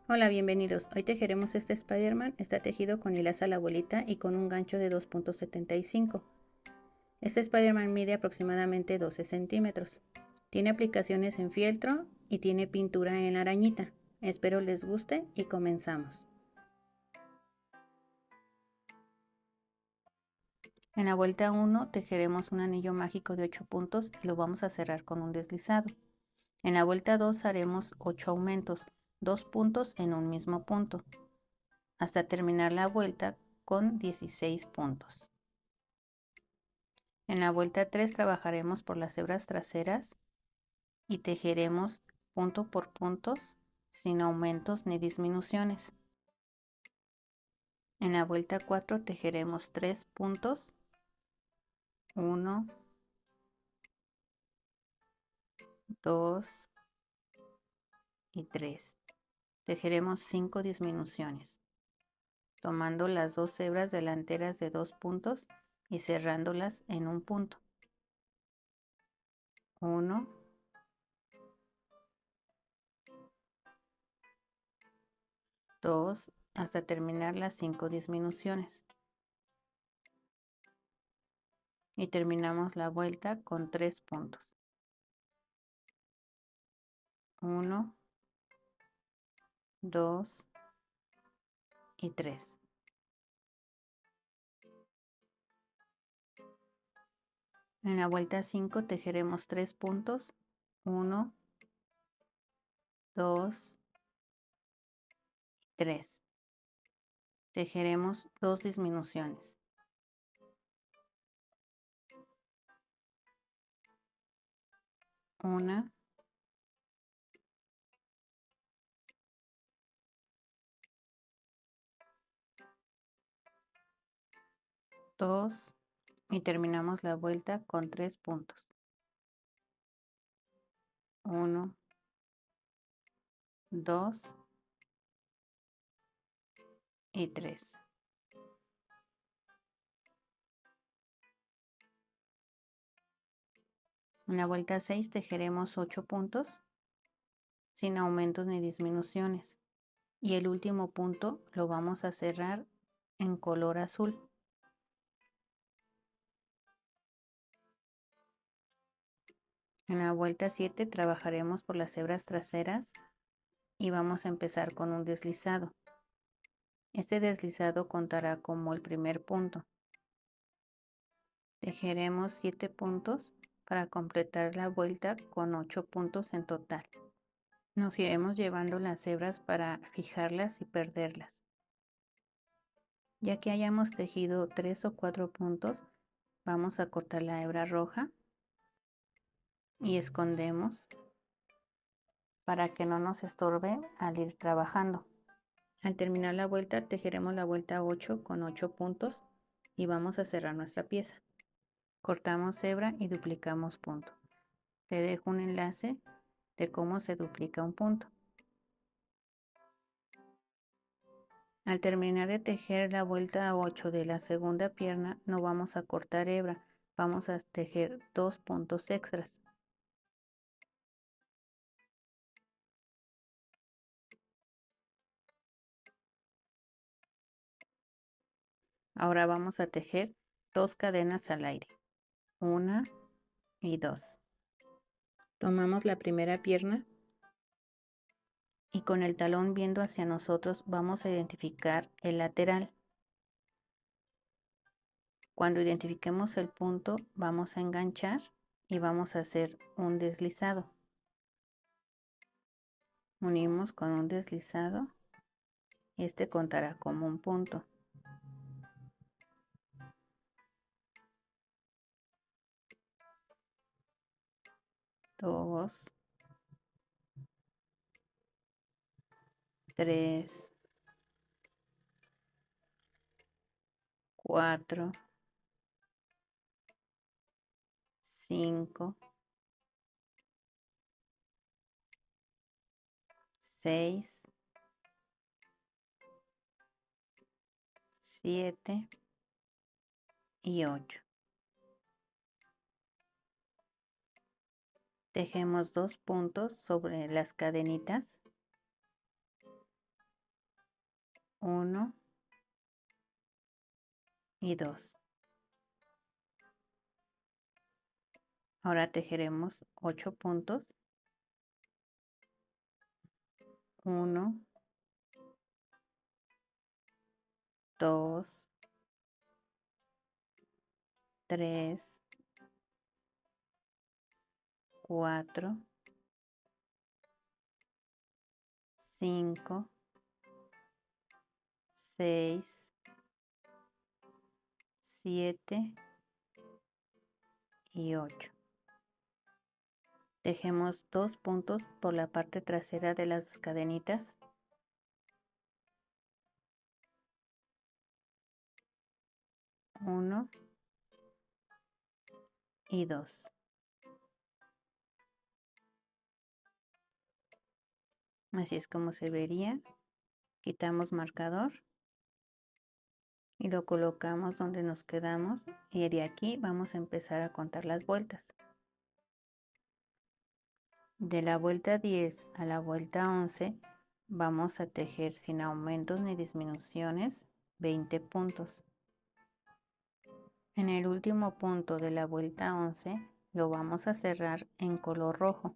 Hola, bienvenidos. Hoy tejeremos este Spider-Man. Está tejido con hilaza a la abuelita y con un gancho de 2.75. Este Spider-Man mide aproximadamente 12 centímetros. Tiene aplicaciones en fieltro y tiene pintura en la arañita. Espero les guste y comenzamos. En la vuelta 1 tejeremos un anillo mágico de 8 puntos y lo vamos a cerrar con un deslizado. En la vuelta 2 haremos 8 aumentos, 2 puntos en un mismo punto, hasta terminar la vuelta con 16 puntos. En la vuelta 3 trabajaremos por las hebras traseras y tejeremos punto por puntos sin aumentos ni disminuciones. En la vuelta 4 tejeremos 3 puntos, 1, 2 y 3. Tejeremos 5 disminuciones, tomando las dos hebras delanteras de 2 puntos y cerrándolas en un punto. 1, 2, hasta terminar las 5 disminuciones. Y terminamos la vuelta con 3 puntos. 1, 2 y 3. En la vuelta 5 tejeremos 3 puntos, 1, 2 y 3. Tejeremos 2 disminuciones. 1, 2 y terminamos la vuelta con 3 puntos. 1, 2 y 3. En la vuelta 6 tejeremos 8 puntos sin aumentos ni disminuciones. Y el último punto lo vamos a cerrar en color azul. En la vuelta 7 trabajaremos por las hebras traseras y vamos a empezar con un deslizado. Este deslizado contará como el primer punto. Tejeremos 7 puntos para completar la vuelta con 8 puntos en total. Nos iremos llevando las hebras para fijarlas y perderlas. Ya que hayamos tejido 3 o 4 puntos, vamos a cortar la hebra roja y escondemos para que no nos estorbe al ir trabajando. Al terminar la vuelta tejeremos la vuelta 8 con 8 puntos y vamos a cerrar nuestra pieza. Cortamos hebra y duplicamos punto. Te dejo un enlace de cómo se duplica un punto. Al terminar de tejer la vuelta 8 de la segunda pierna no vamos a cortar hebra, vamos a tejer 2 puntos extras. Ahora vamos a tejer 2 cadenas al aire, 1 y 2. Tomamos la primera pierna y con el talón viendo hacia nosotros vamos a identificar el lateral. Cuando identifiquemos el punto vamos a enganchar y vamos a hacer un deslizado. Unimos con un deslizado, este contará como un punto. 2, 3, 4, 5, 6, 7 y 8. Tejemos 2 puntos sobre las cadenitas 1 y 2. Ahora tejeremos 8 puntos. 1, 2, 3, 4, 5, 6, 7 y 8. Tejemos 2 puntos por la parte trasera de las cadenitas. 1 y 2. Así es como se vería. Quitamos marcador y lo colocamos donde nos quedamos, y de aquí vamos a empezar a contar las vueltas. De la vuelta 10 a la vuelta 11 vamos a tejer sin aumentos ni disminuciones 20 puntos. En el último punto de la vuelta 11 lo vamos a cerrar en color rojo.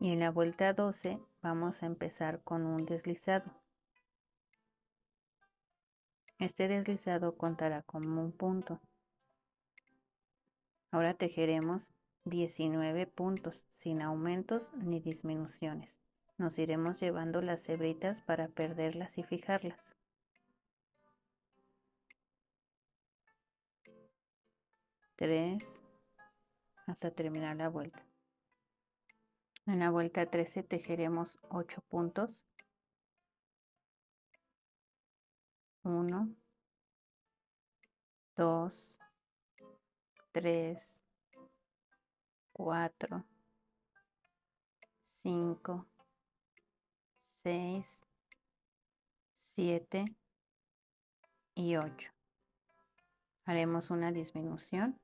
Y en la vuelta 12 vamos a empezar con un deslizado. Este deslizado contará como un punto. Ahora tejeremos 19 puntos sin aumentos ni disminuciones. Nos iremos llevando las hebritas para perderlas y fijarlas. 3 hasta terminar la vuelta. En la vuelta 13 tejeremos 8 puntos. 1, 2, 3, 4, 5, 6, 7 y 8. Haremos una disminución.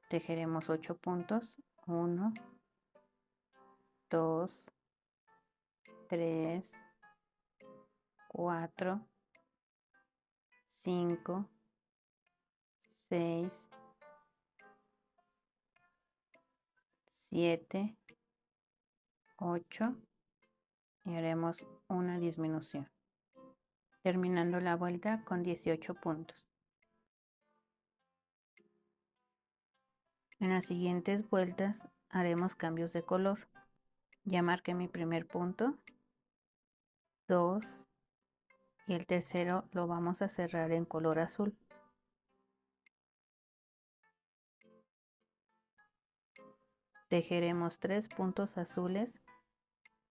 Tejeremos 8 puntos. 1, 2, 3, 4, 5, 6, 7, 8 y haremos una disminución, terminando la vuelta con 18 puntos. En las siguientes vueltas haremos cambios de color. Ya marqué mi primer punto, 2 y el tercero lo vamos a cerrar en color azul. Tejeremos 3 puntos azules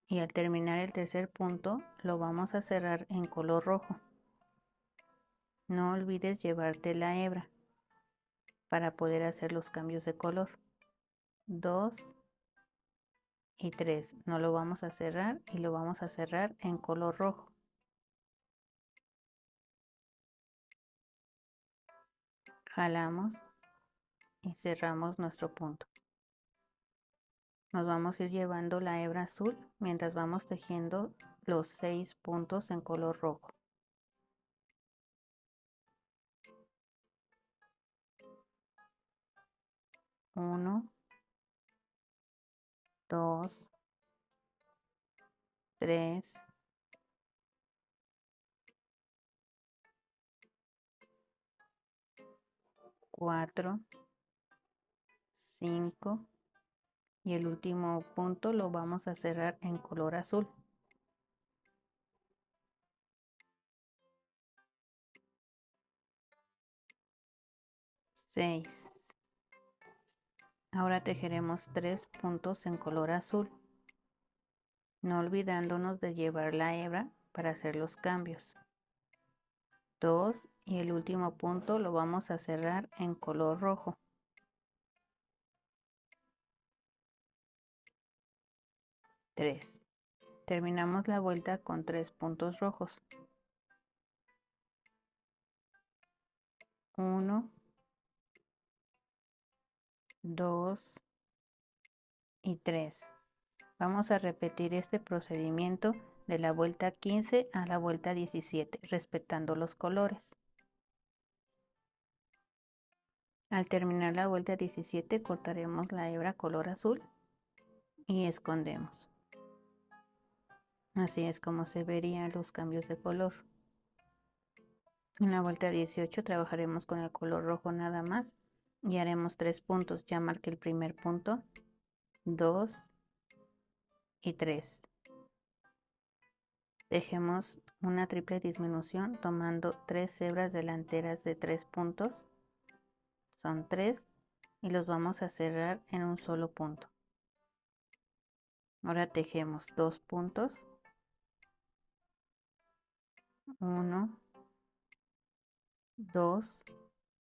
y al terminar el tercer punto lo vamos a cerrar en color rojo. No olvides llevarte la hebra para poder hacer los cambios de color. 2 y 3 no lo vamos a cerrar y lo vamos a cerrar en color rojo. Jalamos y cerramos nuestro punto. Nos vamos a ir llevando la hebra azul mientras vamos tejiendo los 6 puntos en color rojo. 1, 2, 3, 4, 5 y el último punto lo vamos a cerrar en color azul. 6. Ahora tejeremos 3 puntos en color azul, no olvidándonos de llevar la hebra para hacer los cambios. 2 y el último punto lo vamos a cerrar en color rojo. 3. Terminamos la vuelta con 3 puntos rojos. 1, 2 y 3. Vamos a repetir este procedimiento de la vuelta 15 a la vuelta 17, respetando los colores. Al terminar la vuelta 17, cortaremos la hebra color azul y escondemos. Así es como se verían los cambios de color. En la vuelta 18 trabajaremos con el color rojo nada más y haremos 3 puntos. Ya marqué el primer punto, 2 y 3. Dejemos una triple disminución tomando 3 hebras delanteras de 3 puntos. Son 3 y los vamos a cerrar en un solo punto. Ahora tejemos 2 puntos, 1, 2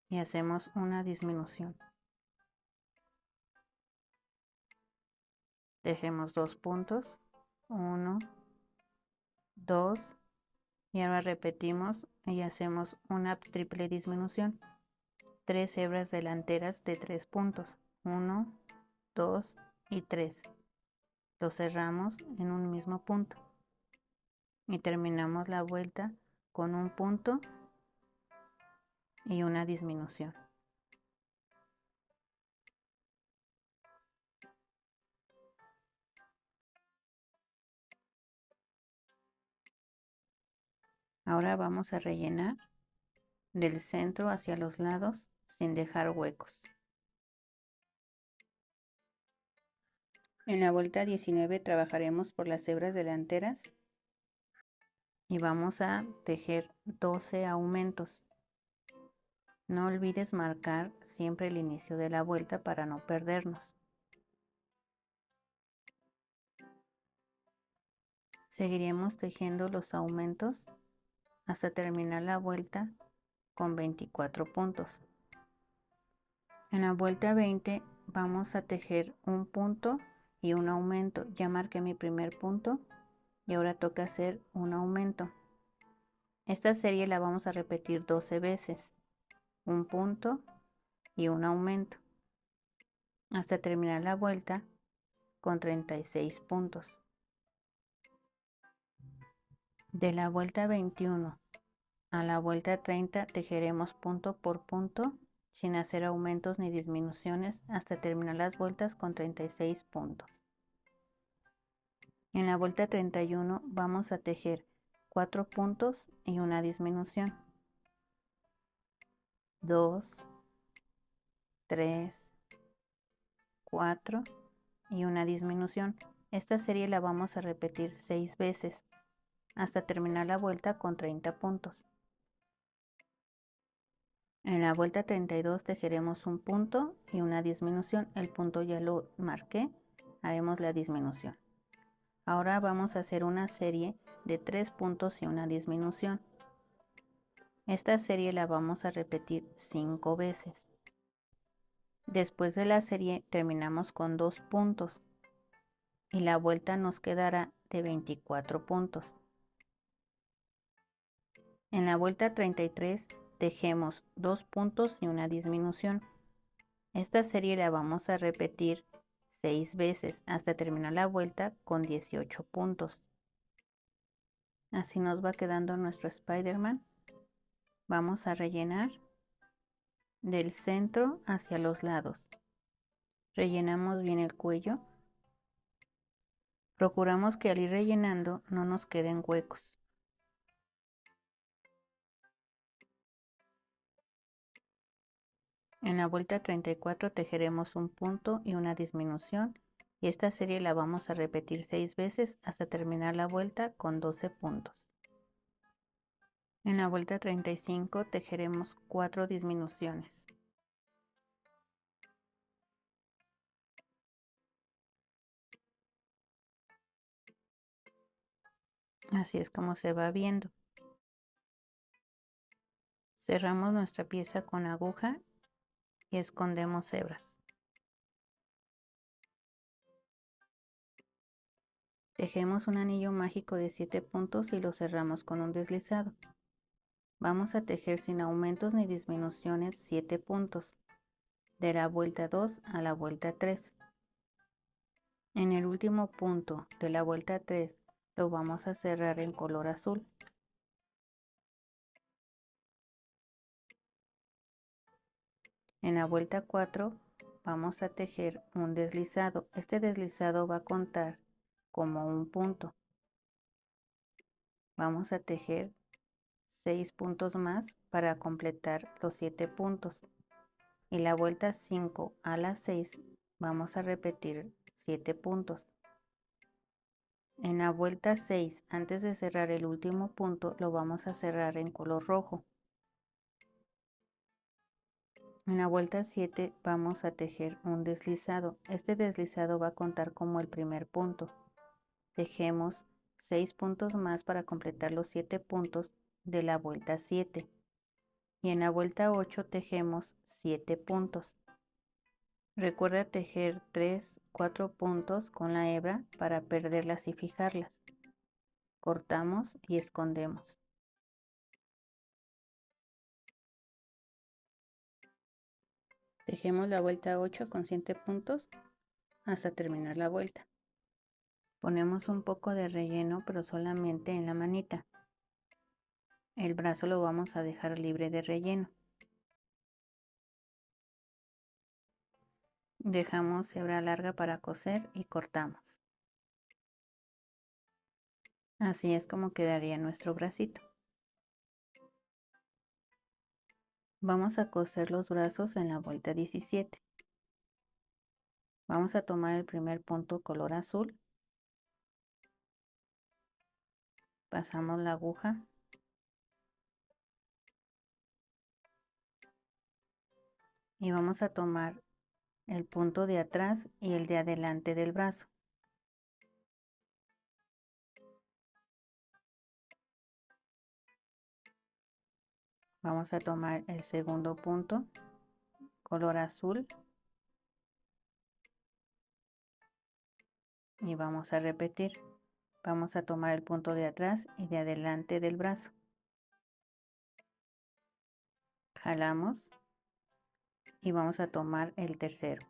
y hacemos una disminución. Tejemos 2 puntos, 1, 2 y ahora repetimos y hacemos una triple disminución. 3 hebras delanteras de 3 puntos, 1, 2 y 3. Lo cerramos en un mismo punto y terminamos la vuelta con un punto y una disminución. Ahora vamos a rellenar del centro hacia los lados sin dejar huecos. En la vuelta 19 trabajaremos por las hebras delanteras y vamos a tejer 12 aumentos. No olvides marcar siempre el inicio de la vuelta para no perdernos. Seguiremos tejiendo los aumentos hasta terminar la vuelta con 24 puntos. En la vuelta 20 vamos a tejer un punto y un aumento. Ya marqué mi primer punto y ahora toca hacer un aumento. Esta serie la vamos a repetir 12 veces, un punto y un aumento, hasta terminar la vuelta con 36 puntos. De la vuelta 21 a la vuelta 30 tejeremos punto por punto sin hacer aumentos ni disminuciones hasta terminar las vueltas con 36 puntos. En la vuelta 31 vamos a tejer 4 puntos y una disminución. 2, 3, 4 y una disminución. Esta serie la vamos a repetir 6 veces hasta terminar la vuelta con 30 puntos. En la vuelta 32 tejeremos un punto y una disminución. El punto ya lo marqué, haremos la disminución. Ahora vamos a hacer una serie de 3 puntos y una disminución. Esta serie la vamos a repetir 5 veces. Después de la serie terminamos con 2 puntos y la vuelta nos quedará de 24 puntos. En la vuelta 33 tejemos 2 puntos y una disminución. Esta serie la vamos a repetir 6 veces hasta terminar la vuelta con 18 puntos. Así nos va quedando nuestro Spider-Man. Vamos a rellenar del centro hacia los lados. Rellenamos bien el cuello. Procuramos que al ir rellenando no nos queden huecos. En la vuelta 34 tejeremos un punto y una disminución y esta serie la vamos a repetir 6 veces hasta terminar la vuelta con 12 puntos. En la vuelta 35 tejeremos 4 disminuciones. Así es como se va viendo. Cerramos nuestra pieza con aguja y escondemos hebras. Tejemos un anillo mágico de 7 puntos y lo cerramos con un deslizado. Vamos a tejer sin aumentos ni disminuciones 7 puntos. de la vuelta 2 a la vuelta 3. En el último punto de la vuelta 3 lo vamos a cerrar en color azul. En la vuelta 4 vamos a tejer un deslizado. Este deslizado va a contar como un punto. Vamos a tejer 6 puntos más para completar los 7 puntos. Y la vuelta 5 a la 6 vamos a repetir 7 puntos. En la vuelta 6, antes de cerrar el último punto, lo vamos a cerrar en color rojo. En la vuelta 7 vamos a tejer un deslizado. Este deslizado va a contar como el primer punto. Tejemos 6 puntos más para completar los 7 puntos de la vuelta 7. Y en la vuelta 8 tejemos 7 puntos. Recuerda tejer 3, 4 puntos con la hebra para perderlas y fijarlas. Cortamos y escondemos. Tejemos la vuelta 8 con 7 puntos hasta terminar la vuelta. Ponemos un poco de relleno, pero solamente en la manita. El brazo lo vamos a dejar libre de relleno. Dejamos hebra larga para coser y cortamos. Así es como quedaría nuestro bracito. Vamos a coser los brazos en la vuelta 17. Vamos a tomar el primer punto color azul. Pasamos la aguja. Y vamos a tomar el punto de atrás y el de adelante del brazo. Vamos a tomar el segundo punto color azul y vamos a repetir. Vamos a tomar el punto de atrás y de adelante del brazo. Jalamos y vamos a tomar el tercero.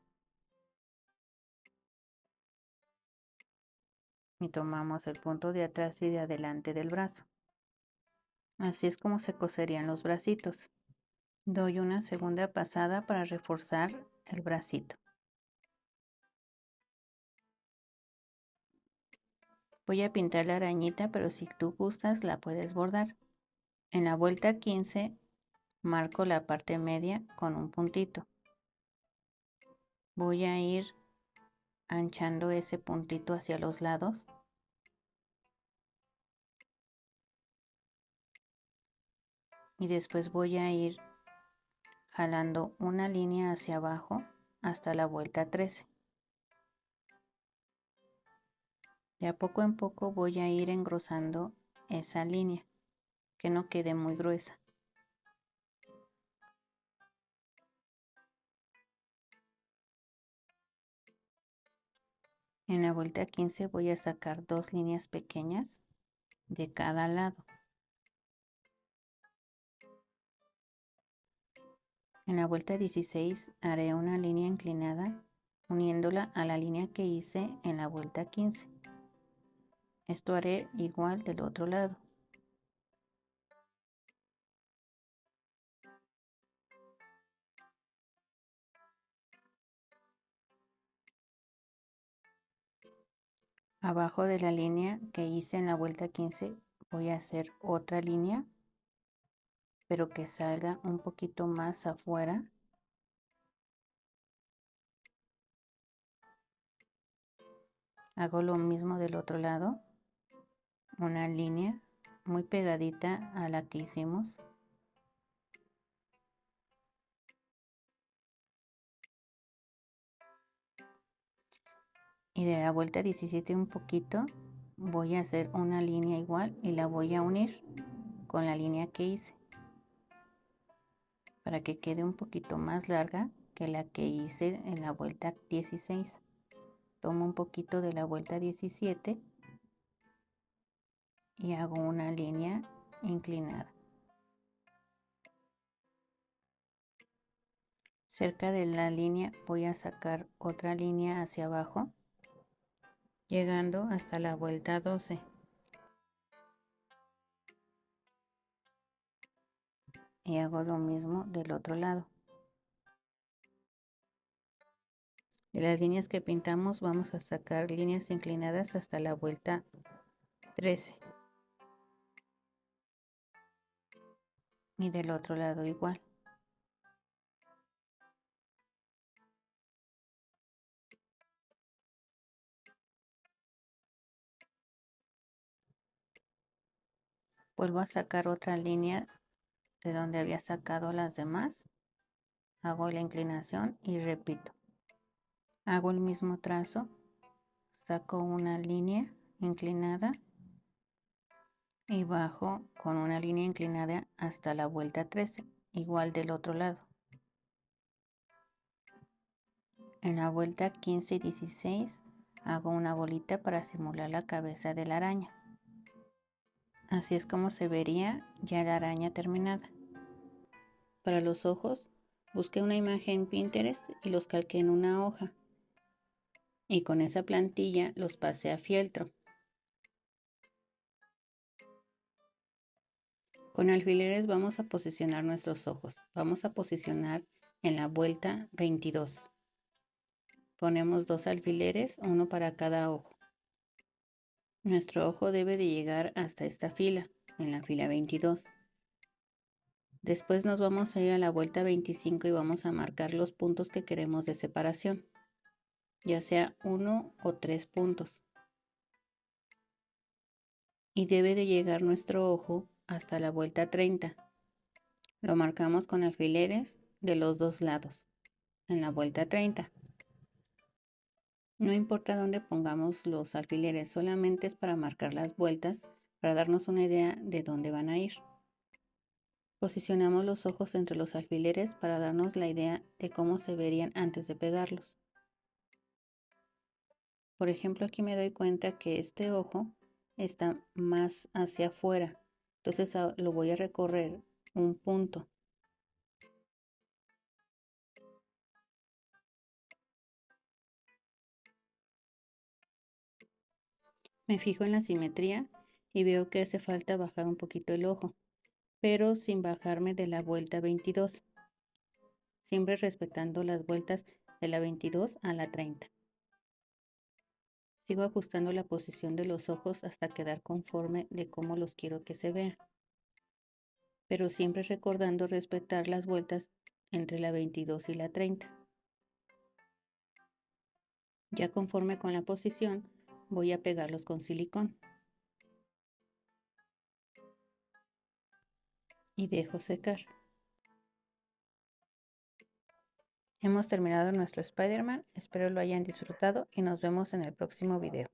Y tomamos el punto de atrás y de adelante del brazo. Así es como se coserían los bracitos. Doy una segunda pasada para reforzar el bracito. Voy a pintar la arañita, pero si tú gustas la puedes bordar. En la vuelta 15 marco la parte media con un puntito. Voy a ir anchando ese puntito hacia los lados. Y después voy a ir jalando una línea hacia abajo hasta la vuelta 13. De a poco en poco voy a ir engrosando esa línea, que no quede muy gruesa. En la vuelta 15 voy a sacar 2 líneas pequeñas de cada lado. En la vuelta 16 haré una línea inclinada uniéndola a la línea que hice en la vuelta 15. Esto haré igual del otro lado. Abajo de la línea que hice en la vuelta 15 voy a hacer otra línea, pero que salga un poquito más afuera. Hago lo mismo del otro lado, una línea muy pegadita a la que hicimos. Y de la vuelta 17 un poquito voy a hacer una línea igual y la voy a unir con la línea que hice para que quede un poquito más larga que la que hice en la vuelta 16. Tomo un poquito de la vuelta 17 y hago una línea inclinada. Cerca de la línea voy a sacar otra línea hacia abajo, llegando hasta la vuelta 12. Y hago lo mismo del otro lado. De las líneas que pintamos vamos a sacar líneas inclinadas hasta la vuelta 13. Y del otro lado igual. Vuelvo a sacar otra línea de donde había sacado las demás. Hago la inclinación y repito. Hago el mismo trazo. Saco una línea inclinada y bajo con una línea inclinada hasta la vuelta 13, igual del otro lado. En la vuelta 15 y 16 hago una bolita para simular la cabeza de la araña. Así es como se vería ya la araña terminada. Para los ojos busqué una imagen en Pinterest y los calqué en una hoja. Y con esa plantilla los pasé a fieltro. Con alfileres vamos a posicionar nuestros ojos. Vamos a posicionar en la vuelta 22. Ponemos 2 alfileres, uno para cada ojo. Nuestro ojo debe de llegar hasta esta fila, en la fila 22. Después nos vamos a ir a la vuelta 25 y vamos a marcar los puntos que queremos de separación, ya sea 1 o 3 puntos. Y debe de llegar nuestro ojo hasta la vuelta 30. Lo marcamos con alfileres de los dos lados, en la vuelta 30. No importa dónde pongamos los alfileres, solamente es para marcar las vueltas, para darnos una idea de dónde van a ir. Posicionamos los ojos entre los alfileres para darnos la idea de cómo se verían antes de pegarlos. Por ejemplo, aquí me doy cuenta que este ojo está más hacia afuera, entonces lo voy a recorrer un punto. Me fijo en la simetría y veo que hace falta bajar un poquito el ojo, pero sin bajarme de la vuelta 22, siempre respetando las vueltas de la 22 a la 30. Sigo ajustando la posición de los ojos hasta quedar conforme de cómo los quiero que se vean, pero siempre recordando respetar las vueltas entre la 22 y la 30. Ya conforme con la posición, voy a pegarlos con silicón. Y dejo secar. Hemos terminado nuestro Spider-Man, espero lo hayan disfrutado y nos vemos en el próximo video.